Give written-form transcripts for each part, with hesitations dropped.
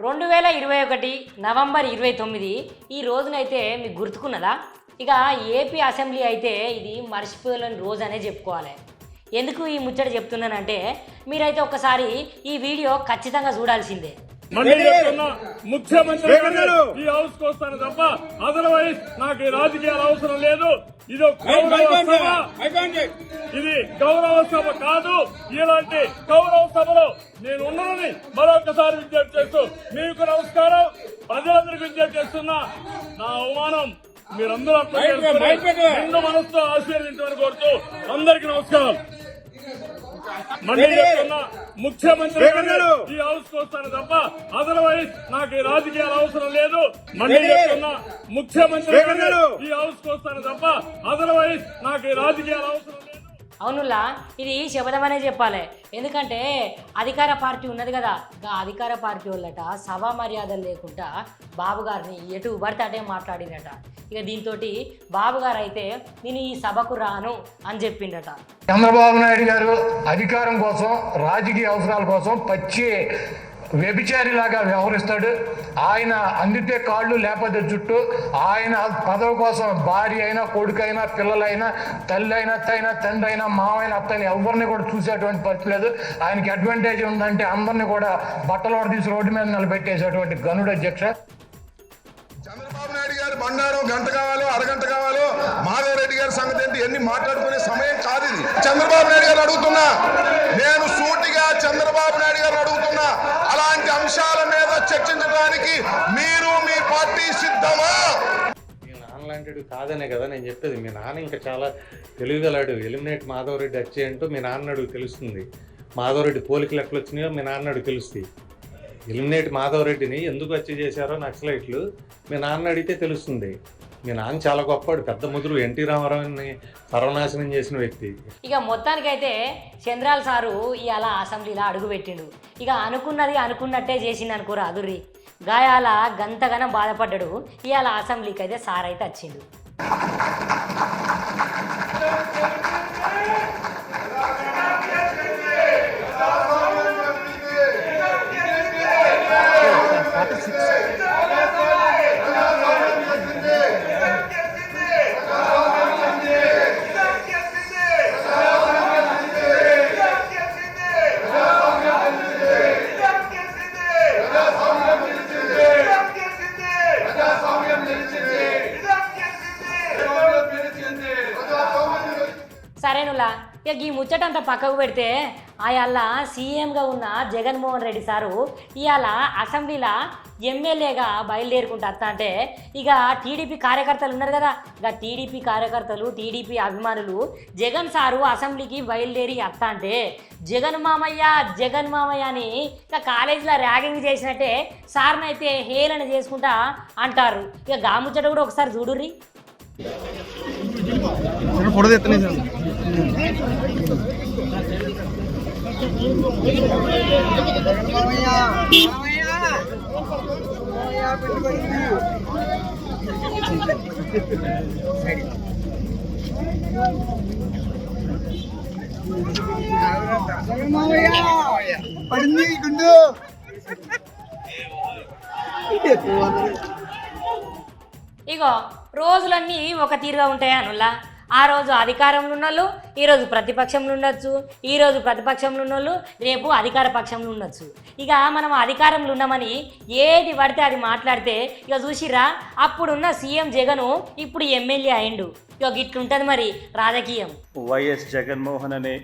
2021 November 29 ఈ రోజునైతే మీకు గుర్తుకున్నదా? ఇక ఏపీ అసెంబ్లీ అయితే ఇది మర్చిపోలేని రోజు అనే చెప్పుకోవాలి. ఎందుకు ఈ ముచ్చట చెప్తున్నానంటే మీరైతే ఒకసారి ఈ వీడియో ఖచ్చితంగా చూడాల్సిందే. ముఖ్యమంత్రి ఈ హౌస్ కు వస్తాను తప్ప అదర్వైజ్ నాకు ఈ రాజకీయాలు అవసరం లేదు. ఇది గౌరవ సభ కాదు. ఇలాంటి గౌరవ సభలో నేను ఉన్నానని మరొకసారి విజ్ఞప్తి చేస్తూ మీకు నమస్కారం. ప్రజలందరికీ విజ్ఞప్తి చేస్తున్నా, నా అవమానం మీరందరూ రెండు మనసుతో ఆశీర్వదించమని కోరుతూ అందరికీ నమస్కారం. మళ్ళీ చెప్తున్నా, ముఖ్యమంత్రి ఈ హౌస్ కు వస్తాను తప్ప అదర్వైజ్ నాకు ఈ రాజకీయాలు అవసరం లేదు. మళ్ళీ చెప్తున్నా, ముఖ్యమంత్రి ఈ హౌస్ కు వస్తాను తప్ప అదర్వైజ్ నాకు ఈ రాజకీయాలు అవసరం లేదు. అవునులా, ఇది శబదమనే చెప్పాలి. ఎందుకంటే అధికార పార్టీ ఉన్నది కదా, అధికార పార్టీ వాళ్ళట సభా మర్యాదలు లేకుండా బాబు గారిని ఎటు పడితే అటే మాట్లాడినట. ఇక దీంతో బాబు గారు అయితే నేను ఈ సభకు రాను అని చెప్పిండట. చంద్రబాబు నాయుడు గారు అధికారం కోసం, రాజకీయ అవసరాల కోసం పచ్చి వ్యభిచారిలాగా వ్యవహరిస్తాడు. ఆయన అందితే కాళ్ళు లేకపోతే జుట్టు. ఆయన పదవి కోసం భార్య అయినా, కొడుకైనా, పిల్లలైనా, తల్లి అయినా, అత్తైనా, తండ్రి అయినా, మావైనా, అత్తైనా ఎవరిని కూడా చూసేటువంటి పరిస్థితి లేదు. ఆయనకి అడ్వాంటేజ్ ఉందంటే అందరినీ కూడా బట్టలు తీసి రోడ్డు మీద నిలబెట్టేసేటువంటి గనుడు అధ్యక్ష. చంద్రబాబు నాయుడు గారు బండారం గంట కావాలో అరగంట కావాలో మాధవ్ రెడ్డి గారి సంగతి ఏంటి ఎన్ని మాట్లాడుకునే సమయం కాదు ఇది. చంద్రబాబు నాయుడు గారు అడుగుతున్నా, నేను సూటిగా చంద్రబాబు నాయుడు గారు అడుగుతున్నా, అలాంటి అంశాల మీద చర్చించడానికి మీరు మీ పార్టీ సిద్ధమా? మీ నాన్న లాంటి కాదనే కదా నేను చెప్పేది. మీ నాన్న ఇంకా చాలా తెలివిగలాడు. ఎలిమినేట్ మాధవ్ రెడ్డి వచ్చే అంటూ మీ నాన్న అడుగు తెలుస్తుంది. మాధవ్ రెడ్డి పోలికలు ఎట్లా వచ్చినాయో మీ నాన్న అడుగు తెలుస్తాయి. ఎలిమినేట్ మాధవ్ రెడ్డిని ఎందుకు వచ్చి చేశారో నక్సలైట్లు మీ నాన్న అడిగితే తెలుస్తుంది. మీ నాన్న చాలా గొప్పవాడు, పెద్ద ముదురు, ఎన్టీ రామారావుని సర్వనాశనం చేసిన వ్యక్తి. ఇక మొత్తానికైతే చంద్రాల సారు ఇవాళ అసెంబ్లీలో అడుగు పెట్టిండు. ఇక అనుకున్నది అనుకున్నట్టే చేసిండు అనుకోరా అదుర్రి. గాయాల గంతగనం బాధపడ్డాడు. ఇవాళ అసెంబ్లీకి అయితే సార్ అయితే వచ్చిండు. సరేనులా, ఇక ఈ ముచ్చటంతా పక్కకు పెడితే ఆయల్ల సీఎంగా ఉన్న జగన్మోహన్ రెడ్డి సారు ఇవాళ అసెంబ్లీలో ఎమ్మెల్యేగా బయలుదేరుకుంటా వస్తా అంటే ఇక టీడీపీ కార్యకర్తలు ఉన్నారు కదా, ఇక టీడీపీ కార్యకర్తలు, టీడీపీ అభిమానులు జగన్ సారు అసెంబ్లీకి బయలుదేరి వస్తా అంటే జగన్ మామయ్య జగన్ మామయ్య అని ఇక కాలేజీలో ర్యాగింగ్ చేసినట్టే సార్ని అయితే హేళన చేసుకుంటా అంటారు. ఇక గా ముచ్చట కూడా ఒకసారి చూడుర్రి. పడింది గుండు. ఇగో రోజులన్నీ ఒక తీరుగా ఉంటాయా అనుల్లా? ఆ రోజు అధికారంలో ఉన్నోళ్ళు ఈరోజు ప్రతిపక్షంలో ఉండొచ్చు, ఈరోజు ప్రతిపక్షంలో ఉన్నోళ్ళు రేపు అధికార పక్షంలో ఉండొచ్చు. ఇక మనం అధికారంలో ఉన్నామని ఏది పడితే అది మాట్లాడితే ఇక చూసిరా, అప్పుడున్న సీఎం జగను ఇప్పుడు ఎమ్మెల్యే అయిండు. ఇక గిట్లుంటుంది మరి రాజకీయం. వైఎస్ జగన్మోహన్ అనే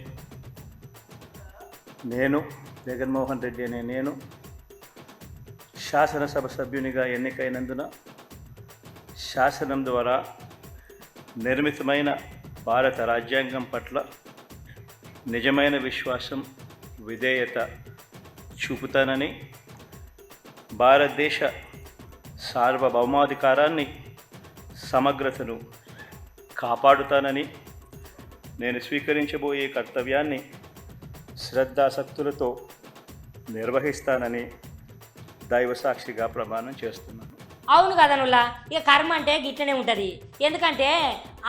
నేను, జగన్మోహన్ రెడ్డి అనే నేను శాసనసభ సభ్యునిగా ఎన్నికైనందున శాసనం ద్వారా నిర్మితమైన భారత రాజ్యాంగం పట్ల నిజమైన విశ్వాసం, విధేయత చూపుతానని, భారతదేశ సార్వభౌమాధికారాన్ని, సమగ్రతను కాపాడుతానని, నేను స్వీకరించబోయే కర్తవ్యాన్ని శ్రద్ధాసక్తులతో నిర్వహిస్తానని దైవసాక్షిగా ప్రమాణం చేస్తున్నాను. అవును కదనుల్లా, ఇక కర్మ అంటే గిట్లనే ఉంటుంది. ఎందుకంటే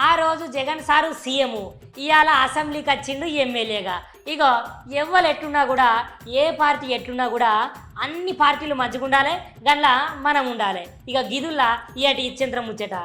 ఆ రోజు జగన్ సారు సీఎం, ఇవాళ అసెంబ్లీకి వచ్చిండు ఎమ్మెల్యేగా. ఇగో ఎవ్వరు ఎట్లున్నా కూడా, ఏ పార్టీ ఎట్లున్నా కూడా అన్ని పార్టీలు మంచిగా ఉండాలి, గల్లా మనం ఉండాలి. ఇక గిదుల్లా ఇయటి ఇచ్చేంద్రం ముచ్చట.